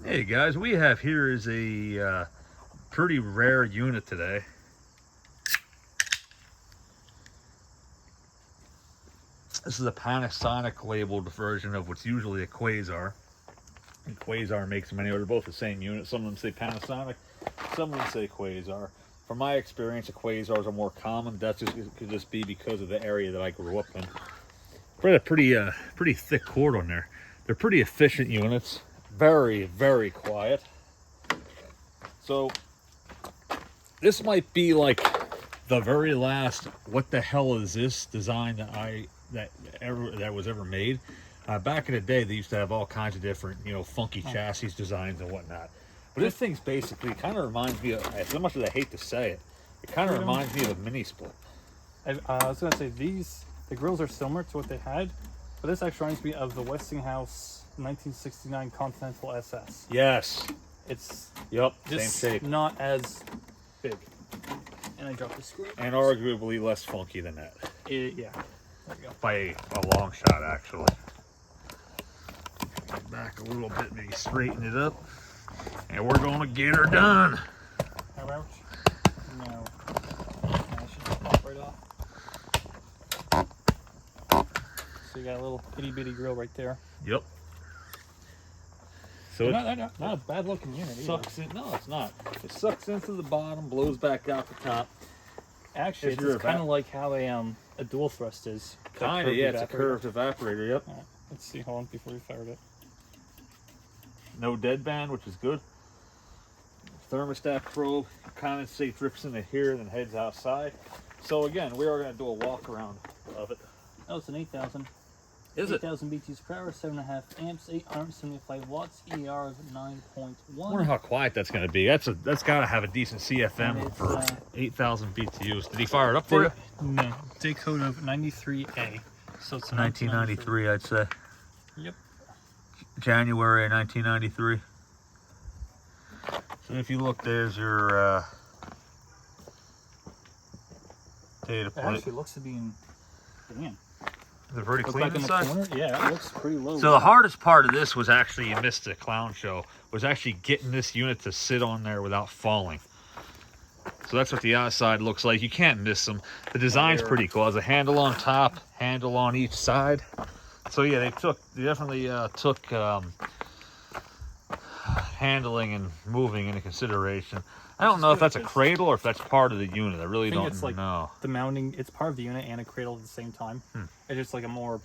Hey guys, we have here is a pretty rare unit today. This is a Panasonic labeled version of what's usually a Quasar. And Quasar makes many, they're both the same unit. Some of them say Panasonic, some of them say Quasar. From my experience, the Quasars are more common. That could just be because of the area that I grew up in. Got a pretty thick cord on there. They're pretty efficient units. Very, very quiet. So this might be like the very last what the hell is this design that was ever made. Back in the day, they used to have all kinds of different, funky chassis designs and whatnot. But this thing's basically kind of reminds me of, as much as I hate to say it, it kind of reminds me of a mini split. I was gonna say the grills are similar to what they had, but this actually reminds me of the Westinghouse 1969 Continental SS. Yes. It's same shape. Not as big. And I dropped the screw. And arguably less funky than that. Yeah. There you go. By a long shot, actually. Back a little bit, maybe straighten it up. And we're gonna get her done. How about? No. I should just pop right off. So you got a little itty bitty grill right there. Yep. So not a bad looking unit either. Sucks in. No, it's not. It sucks into the bottom, blows back out the top. Actually, it's kind of like how a dual thrust is. Kind of, yeah. It's a curved evaporator. Yep. Right, let's see. Hold on before we fired it. No deadband, which is good. Thermostat probe. Condensate drips into here, then heads outside. So again, we are going to do a walk around of it. Oh, it's an 8,000. Is it? 8,000 BTUs per hour, 7.5 amps, 875 watts, ER of 9.1. I wonder how quiet that's going to be. That's got to have a decent CFM for 8,000 BTUs. Did he fire it up for you? No, day code of 93A. So it's 1993, I'd say. Yep. January 1993. So if you look, there's your data It plate. actually looks to be in. Damn. Is it pretty Look clean back in the inside? corner. Yeah, it looks pretty low. So the hardest part of this was actually, you missed the clown show, was actually getting this unit to sit on there without falling. So that's what the outside looks like. You can't miss them. The design's pretty cool. It has a handle on top, handle on each side. So yeah, they definitely took handling and moving into consideration. I don't know if that's a cradle or if that's part of the unit. I really don't it's like know. The mounting, it's part of the unit and a cradle at the same time. It's just like a more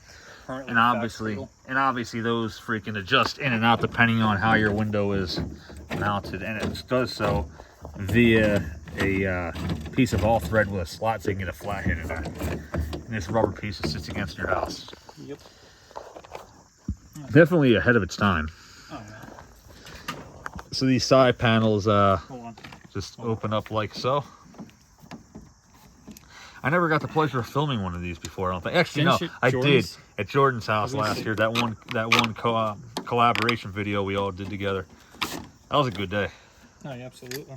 permanently And obviously those freaking adjust in and out depending on how your window is mounted, and it does so via a piece of all thread with a slot so you can get a flat hit in there. And this rubber piece that sits against your house. Yep. Definitely ahead of its time. Oh, man. So these side panels Hold on. just open up like so. I never got the pleasure of filming one of these before. I don't think. Actually, no, I did at Jordan's house last year. That one collaboration video we all did together. That was a good day. Oh, yeah, absolutely.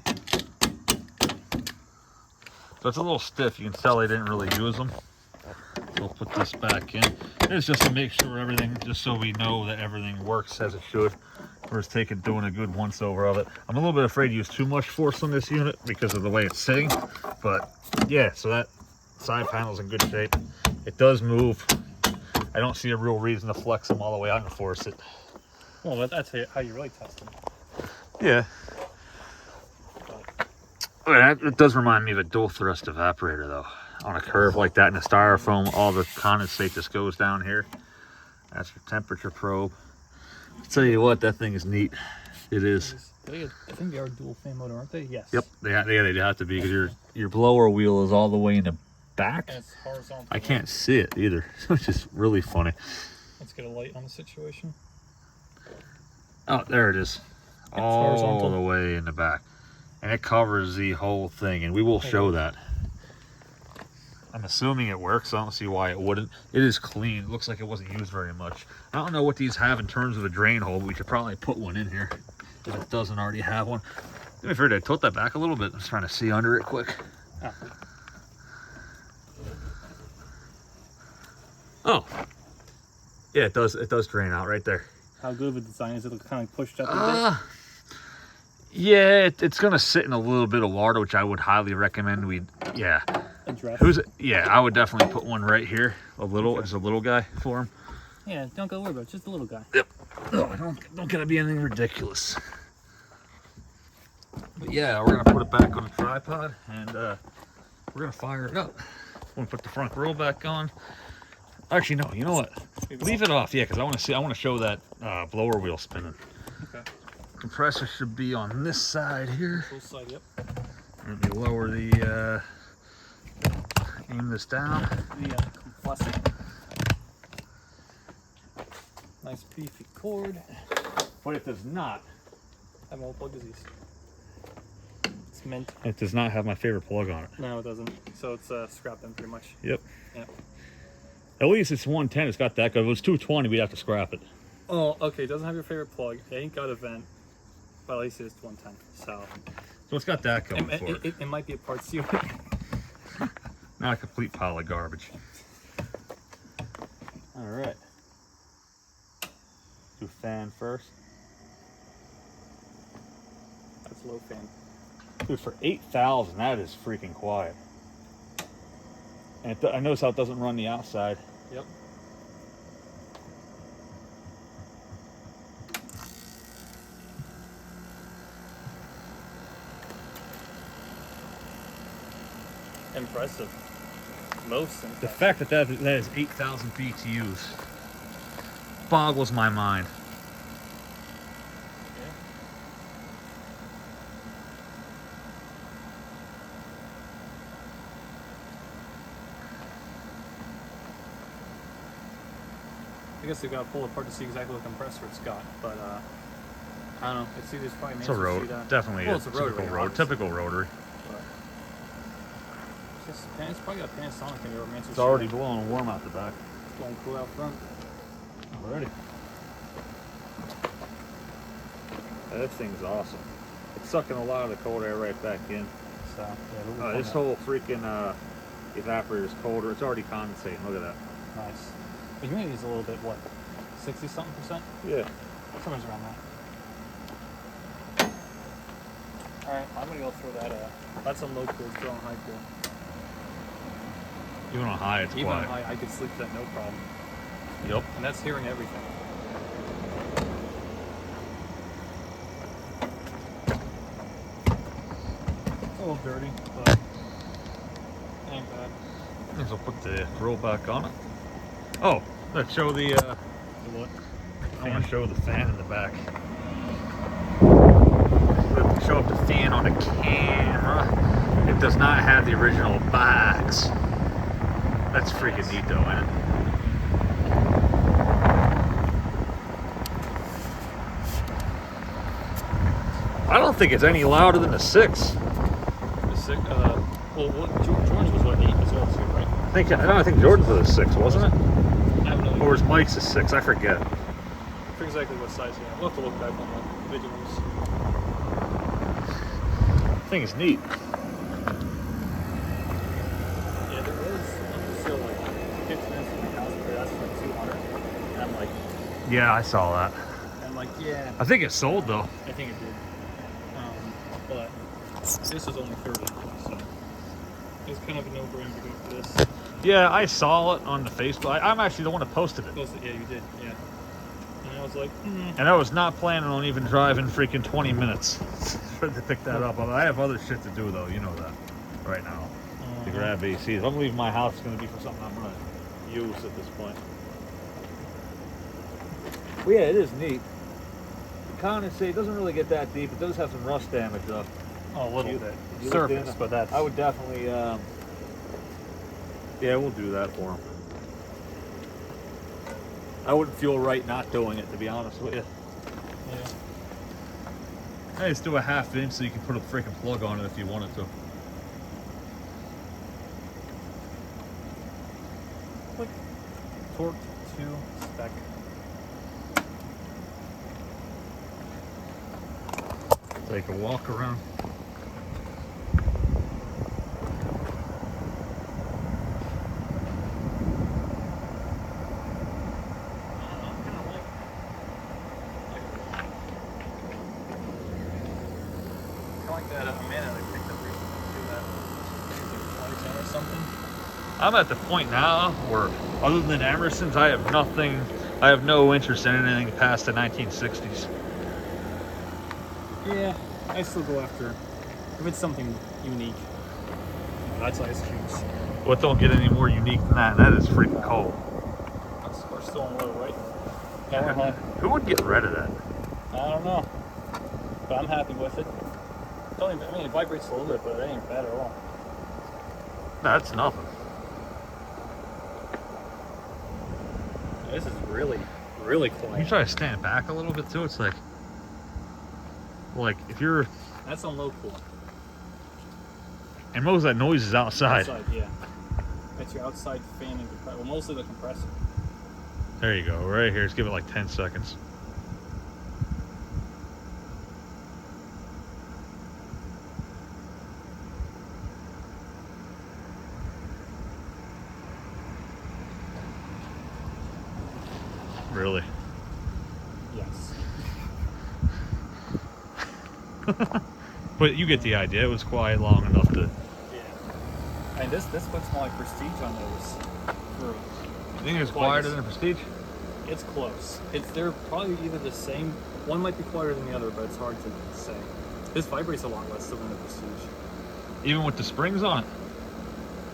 So it's a little stiff. You can tell they didn't really use them. We'll put this back in. It's just to make sure everything, just so we know that everything works as it should. We're just doing a good once over of it. I'm a little bit afraid to use too much force on this unit because of the way it's sitting. But yeah, so that side panel's in good shape. It does move. I don't see a real reason to flex them all the way out and force it. Well, that's how you really test them. Yeah. It does remind me of a dual thrust evaporator though. On a curve like that in the styrofoam, all the condensate just goes down here. That's your temperature probe. I'll tell you what, that thing is neat. It is. I think they are dual fan motor, aren't they? Yes. Yep, they have to be because your blower wheel is all the way in the back. And it's horizontal. I can't see it either, which is really funny. Let's get a light on the situation. Oh, there it is. All horizontal. the way in the back. And it covers the whole thing, and we will show that. I'm assuming it works. I don't see why it wouldn't. It is clean. It looks like it wasn't used very much. I don't know what these have in terms of a drain hole, but we should probably put one in here if it doesn't already have one. I figured I'd tilt that back a little bit. I'm just trying to see under it quick. Oh. Yeah, it does drain out right there. How good of a design is it? It'll kind of pushed up a bit. Yeah, it's gonna sit in a little bit of water, which I would highly recommend. Address. I would definitely put one right here. Just a little guy for him. Yeah, don't go worry about it. Just a little guy. Yep. No, don't gotta be anything ridiculous. But yeah, we're gonna put it back on the tripod and we're gonna fire it up. We're gonna put the front grill back on. Actually, no. You know what? Leave it off. Yeah, because I want to show that blower wheel spinning. Okay. Compressor should be on this side here. Full side, yep. Let me lower the aim this down. The compressor. Nice beefy cord. But it does not. Have all plug disease. It's mint. It does not have my favorite plug on it. No, it doesn't. So it's scrap them pretty much. Yep. Yeah. At least it's 110. It's got that good. If it was 220, we'd have to scrap it. Oh, okay. It doesn't have your favorite plug. It ain't got a vent, but at least it's 110. So it's got that going for it. It might be a parts unit. Not a complete pile of garbage. All right. Do fan first. That's low fan. Dude, for 8,000, that is freaking quiet. And I notice how it doesn't run the outside. Yep. Impressive. Most impressive. The fact that is 8,000 BTUs boggles my mind. Yeah. I guess they've got to pull it apart to see exactly what compressor it's got, but I don't know. It's either probably It's a road, definitely well, a it's a rotary, typical rotary. It's probably got Panasonic in there. It's already blowing warm out the back. It's blowing cool out front. Already. This thing's awesome. It's sucking a lot of the cold air right back in. So yeah, This whole freaking evaporator is colder. It's already condensating. Look at that. Nice. The humidity is a little bit, what, 60-something%? Yeah. Somewhere around that. Alright, I'm gonna go throw that that's on low cool, it's still on high cool. Even on high, it's Even quiet. on high, I could sleep that no problem. Yep. And that's hearing everything. It's a little dirty, but it ain't bad. I'll put the grill back on it. Oh, let's show the what? I want to show the fan in the back. Show up the fan on the camera. It does not have the original box. That's freaking neat though, isn't it? I don't think it's any louder than the 6. The 6, well, George was what, 8 as well too, right? I think Jordan's was a 6, wasn't it? I have no idea. Or was Mike's a 6? I forget. I forget exactly what size he had. We'll have to look back on the videos. Thing is neat. Yeah, there was still like 15 minutes from my house, but that's like 200. And I'm like, Yeah, I saw that. yeah. I think it sold though. I think it did. But this is only 30, so it's kind of a no-brainer to go for this. Yeah, I saw it on the Facebook. I'm actually the one that posted it. Yeah, you did, yeah. And I was like, And I was not planning on even driving freaking 20 minutes to pick that up. I have other shit to do though, you know that, right now. To grab ACs. If I'm leaving my house, it's going to be for something I'm going to use at this point. Well, yeah, it is neat. The condensate doesn't really get that deep. It does have some rust damage though. oh, a little bit. You Surface, looked in? but that's... I would definitely, yeah, we'll do that for him. I wouldn't feel right not doing it, to be honest with you. Yeah. Hey, just do a 1/2 inch so you can put a freaking plug on it if you wanted to. Like, torque to spec. Take a walk around. like that minute I picked up recently, that was 2010 or something. I'm at the point now where, other than Emerson's, I have nothing. I have no interest in anything past the 1960s. Yeah, I still go after if it's something unique. That's ice cubes. Well, it don't get any more unique than that. That is freaking cold. We're still in low, right? No, we're high. Who would get rid of that? I don't know, but I'm happy with it. I mean, it vibrates a little bit, but it ain't bad at all. That's nothing. This is really, really quiet. You try to stand back a little bit too. It's like if you're. That's on low cool. And most of that noise is outside. Outside, yeah. That's your outside fan and compressor. Well, mostly the compressor. There you go. Right here. Just give it like 10 seconds. Really? Yes. But you get the idea. It was quiet long enough to. Yeah. And this puts more like prestige on those. You think it's quieter than Prestige? It's close. They're probably either the same. One might be quieter than the other, but it's hard to say. This vibrates a lot less than the Prestige. Even with the springs on it?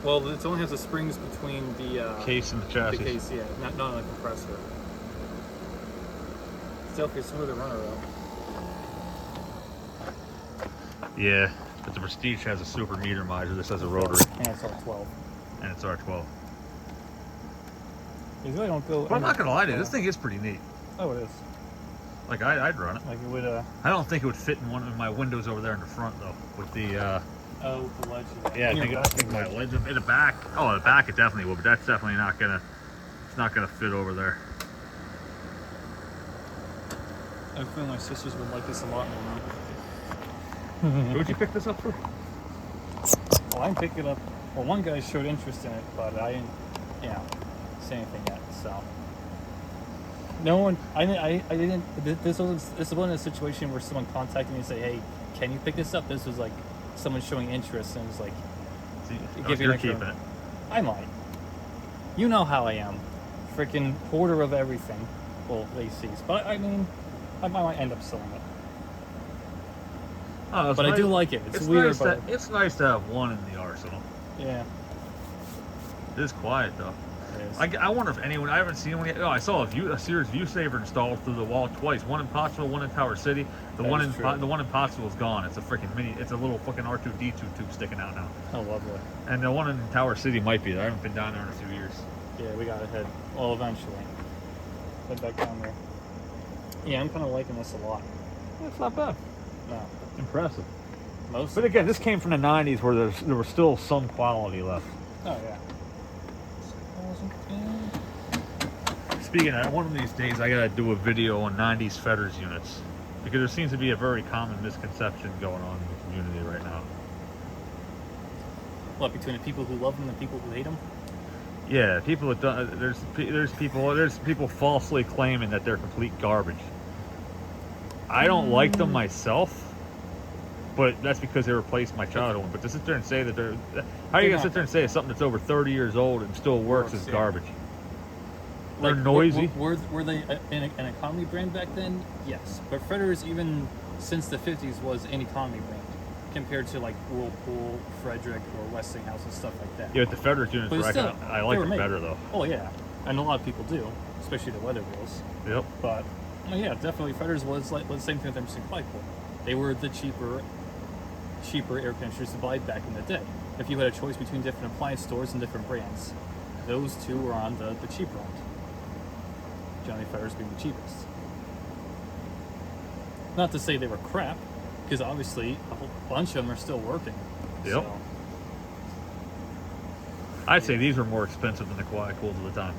Well, it only has the springs between the Case and the chassis. The case, yeah, not on the compressor. It's definitely a smoother runner though. Yeah, but the Prestige has a super meter miser. This has a rotary. And it's R12. And it's R12. You really don't go. But I'm not gonna lie to you, this thing is pretty neat. Oh, it is. Like I'd run it. Like it would. I don't think it would fit in one of my windows over there in the front though. With the. Oh, the ledge. Yeah, I think my ledge in the back. Oh, the back it definitely would, but that's definitely not gonna. It's not gonna fit over there. I feel my sisters would like this a lot more. Who would you pick this up for? Well, I'm picking it up. Well, one guy showed interest in it, but I didn't, say anything yet. So no one. I didn't. This is one of the situation where someone contacted me and say, "Hey, can you pick this up?" This was like someone showing interest and it was like, You're keeping it. I might. You know how I am, freaking hoarder of everything. Well, ACs, but I mean, I might end up selling it. Oh, but nice. I do like it. It's weird, nice it's nice to have one in the arsenal. Yeah. It is quiet though. It is. I wonder if anyone. I haven't seen one yet. Oh, I saw a Sears View Saver installed through the wall twice. One in Pottsville, one in Tower City. The one in Pottsville is gone. It's a freaking mini. It's a little fucking R2D2 tube sticking out now. Oh, lovely. And the one in Tower City might be there. I haven't been down there in a few years. Yeah, we got to head. Well, eventually. Head back down there. Yeah, I'm kind of liking this a lot. It's not bad. No. Impressive. But again, this came from the 90s where there was still some quality left. Oh, yeah. Speaking of that, one of these days I gotta do a video on 90s Fetters units. Because there seems to be a very common misconception going on in the community right now. What, between the people who love them and the people who hate them? Yeah, people that don't, there's people falsely claiming that they're complete garbage. I don't like them myself. But that's because they replaced my childhood one. But to sit there and say that they're... How are you going to sit there and say something that's over 30 years old and still works is garbage? They're noisy. Were they an economy brand back then? Yes. But Fetters, even since the 50s, was an economy brand. Compared to like Whirlpool, Frederick, or Westinghouse and stuff like that. Yeah, but the Fetters units, I like them better though. Oh yeah. And a lot of people do. Especially the weather wheels. Yep. But, yeah, definitely Fetters was like the same thing with Emerson Clydepool. They were the cheaper air conditioners to buy back in the day. If you had a choice between different appliance stores and different brands, those two were on the cheaper end. Generally, Fetters being the cheapest. Not to say they were crap, because obviously a whole bunch of them are still working. Yep. So. I'd say these were more expensive than the Quiet Cools at the time.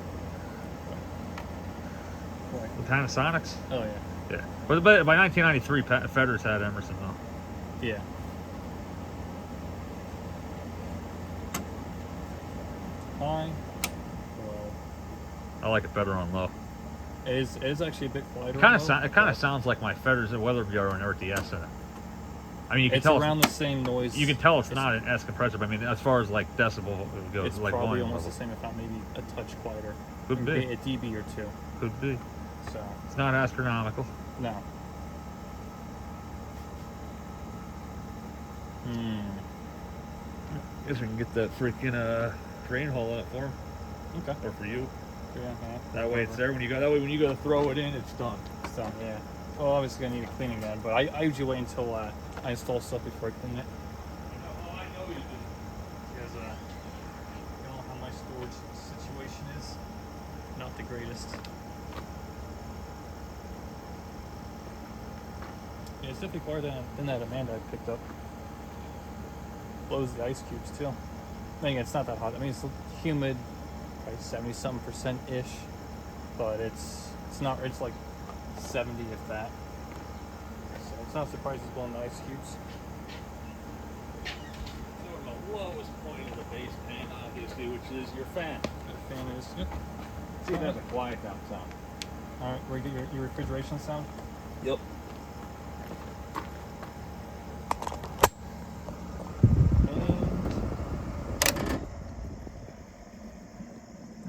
The Panasonics? Oh, yeah. Yeah. But by 1993, Fetters had Emerson, though. Yeah. High. Well, I like it better on low. It is actually a bit quieter. It kind of sounds like my Fetters and Weather Bureau and RTS in it. I mean, you can It's tell around the same noise. you can tell it's not an S compressor, but I mean, as far as like decibel goes, It's like probably volume almost level. the same, if not maybe a touch quieter. Could be. A dB or two. Could be. So It's not astronomical. no. Guess we can get that freaking drain hole in it for him, Okay. or for you. Yeah. That way it's there when you go. That way when you go to throw it in, it's done. It's done. Yeah. Well, obviously gonna need a cleaning then, but I usually wait until I install stuff before I clean it. I know you do. Because you know how my storage situation is not the greatest. Yeah, it's definitely quieter than that Amanda I picked up. Blows the ice cubes too. I mean, it's not that hot. I mean, it's humid, probably 70-something% ish, but it's not. It's like 70 if that. So it's not surprised it's blowing the ice cubes. So the lowest point of the base pan, obviously, which is your fan. The fan is. Yep. See, it has a quiet down sound. All right, we get your refrigeration sound. Yep.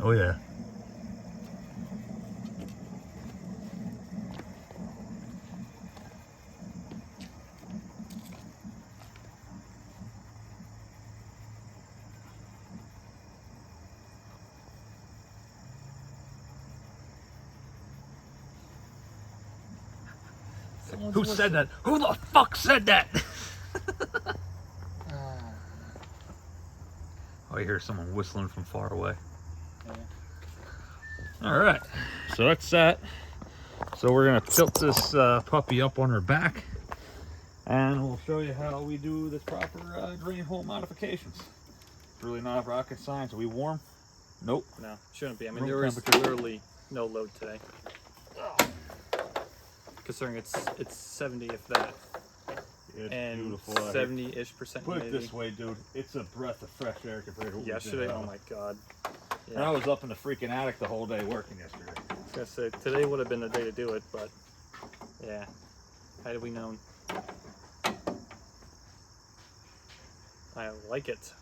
Oh yeah. Who said that? Who the fuck said that? Oh, I hear someone whistling from far away. Yeah. All right, so that's that. So we're gonna tilt this puppy up on her back, and we'll show you how we do the proper drain hole modifications. It's really not rocket science. Are we warm? Nope. No, shouldn't be. I mean, Room there is temperature. literally no load today. Considering it's 70 if that, It's and beautiful. 70-ish% Put it humidity. this way, dude. It's a breath of fresh air compared to what we Yesterday, did. oh my god. And I was up in the freaking attic the whole day working yesterday. I was gonna say today would have been the day to do it, but yeah, had we known. I like it.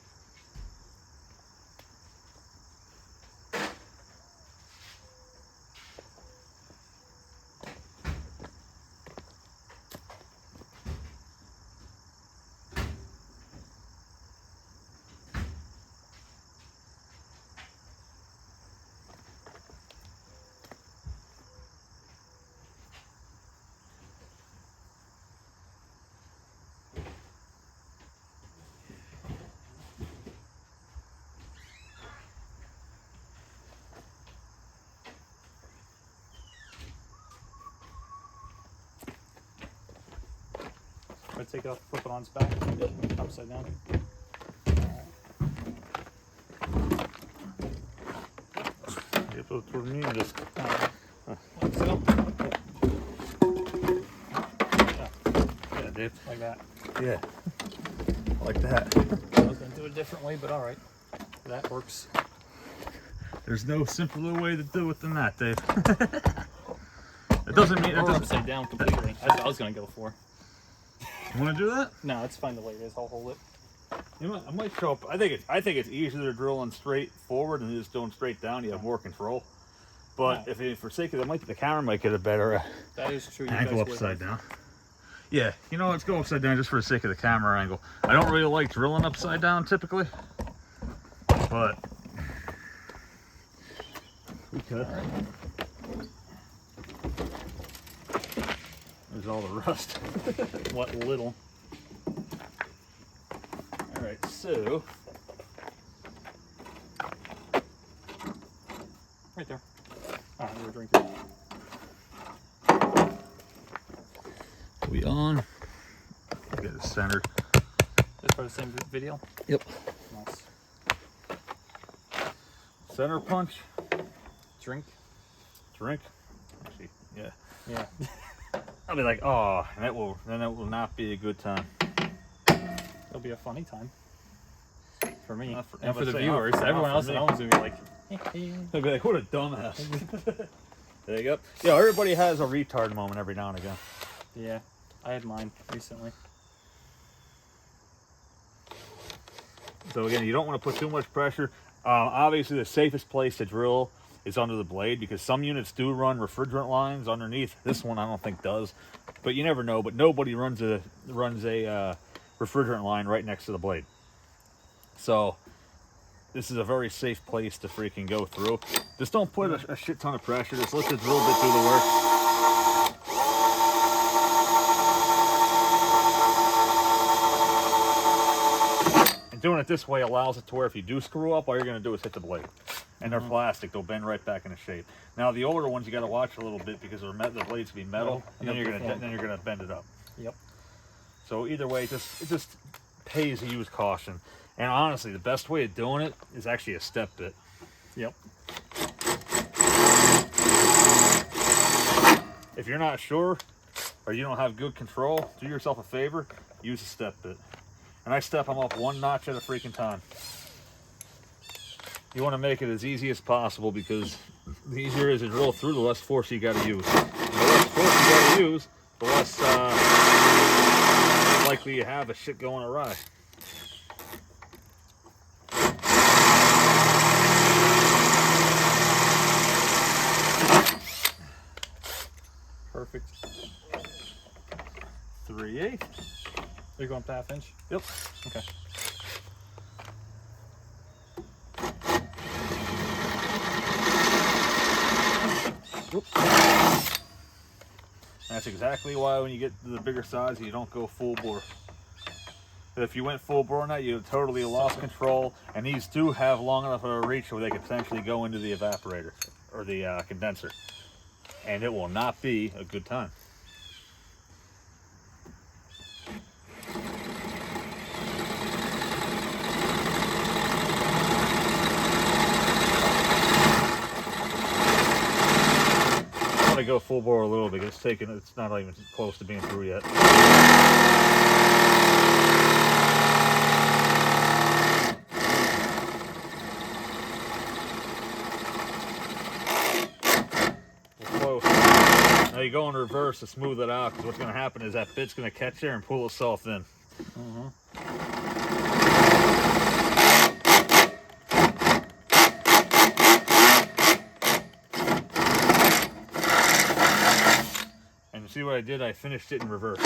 I'm gonna take it off, flip it on its back, upside down. You put it toward me and just. Like so, Yeah, dude. like that. Yeah. Like that. I was gonna do it a different way, but all right, that works. There's no simpler way to do it than that, Dave. It doesn't mean it Or doesn't. upside down completely. That's what I was gonna go for. You want to do that? No, it's fine the way it is. I'll hold it. You know, I might show up. I think it's easier to drilling straight forward and just going straight down. You have more control. But if for sake of the camera might get a better That is true. You angle guys would upside have- down. Yeah, you know, let's go upside down just for the sake of the camera angle. I don't really like drilling upside down typically, but we could. There's all the rust. What little? All right, so Right there. Ah, you were drinking. we on. Get it centered. This for the same video? Yep. Nice. Center punch. Drink? Drink. Actually, yeah. Yeah. I'll be like, oh, and that will not be a good time. It'll be a funny time. For me. Not for- and for the not viewers. for- not Everyone for else me. at home's gonna be like, They'll be like, what a dumbass. There you go. Yeah, everybody has a retard moment every now and again. yeah. I had mine recently. So again, you don't want to put too much pressure. Obviously, the safest place to drill is under the blade, because some units do run refrigerant lines underneath. This one I don't think does, but you never know. But nobody runs a refrigerant line right next to the blade. So this is a very safe place to freaking go through. Just don't put a shit ton of pressure. Just let the drill bit do the work. And doing it this way allows it to where if you do screw up, all you're going to do is hit the blade. And they're plastic, they'll bend right back into shape. Now the older ones you got to watch a little bit, because the blades can be metal, and then you're gonna bend it up. Yep. So either way, it just pays to use caution. And honestly, the best way of doing it is actually a step bit. Yep. If you're not sure, or you don't have good control, do yourself a favor, use a step bit. And I step them up one notch at a freaking time. You want to make it as easy as possible, because the easier it is to drill through, the less force you got to use. And the less force you got to use, the less likely you have of shit going awry. Perfect. 3/8. You're going 1/2 inch? Yep. Okay. That's exactly why when you get to the bigger size, you don't go full bore. If you went full bore on that, you totally lost control. And these do have long enough of a reach where they could potentially go into the evaporator or the condenser, and it will not be a good time. I go full bore a little bit. It's not even close to being through yet. We're close. Now you go in reverse to smooth it out, because what's going to happen is that bit's going to catch there and pull itself in. See what I did? I finished it in reverse.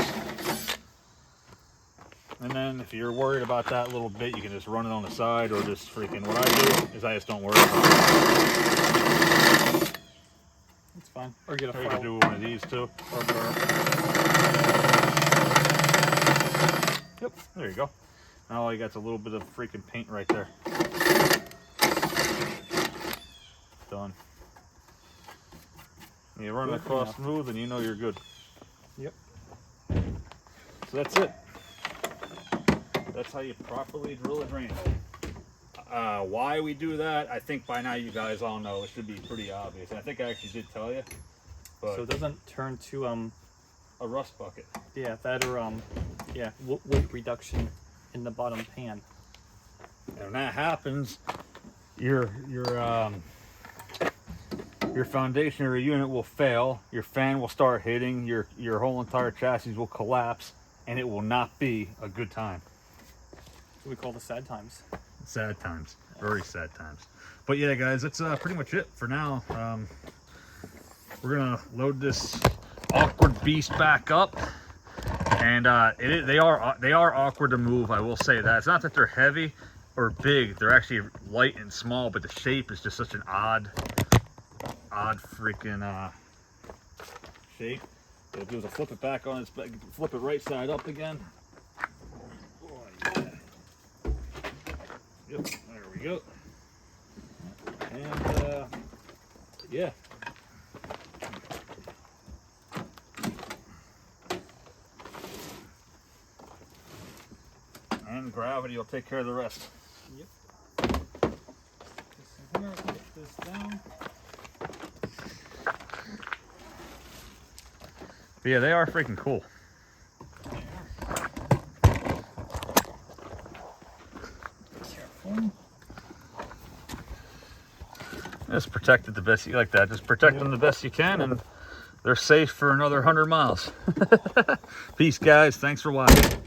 And then if you're worried about that little bit, you can just run it on the side, or just freaking, what I do is I just don't worry about it. It's fine. Or get a Or you can do one of these too. Yep, there you go. Now all you got's a little bit of freaking paint right there. Done. You run it across smooth and you know you're good. Yep. So that's it. That's how you properly drill a drain hole. Why we do that, I think by now you guys all know. It should be pretty obvious. And I think I actually did tell you. But so it doesn't turn to a rust bucket. Yeah, that or weight reduction in the bottom pan. And when that happens, your foundation or your unit will fail, your fan will start hitting, your whole entire chassis will collapse, and it will not be a good time. That's what we call the sad times. Sad times. Very sad times. But yeah, guys, that's pretty much it for now. We're going to load this awkward beast back up. And they are awkward to move, I will say that. It's not that they're heavy or big. They're actually light and small, but the shape is just such an odd freaking shape. What we'll do is flip it back on its back, flip it right side up again. Oh, yeah. Yep, there we go. And yeah. And gravity will take care of the rest. Yep. Put this down. But yeah, they are freaking cool. Careful. Just protect it the best you like that. Just protect them the best you can, and they're safe for another 100 miles. Peace, guys. Thanks for watching.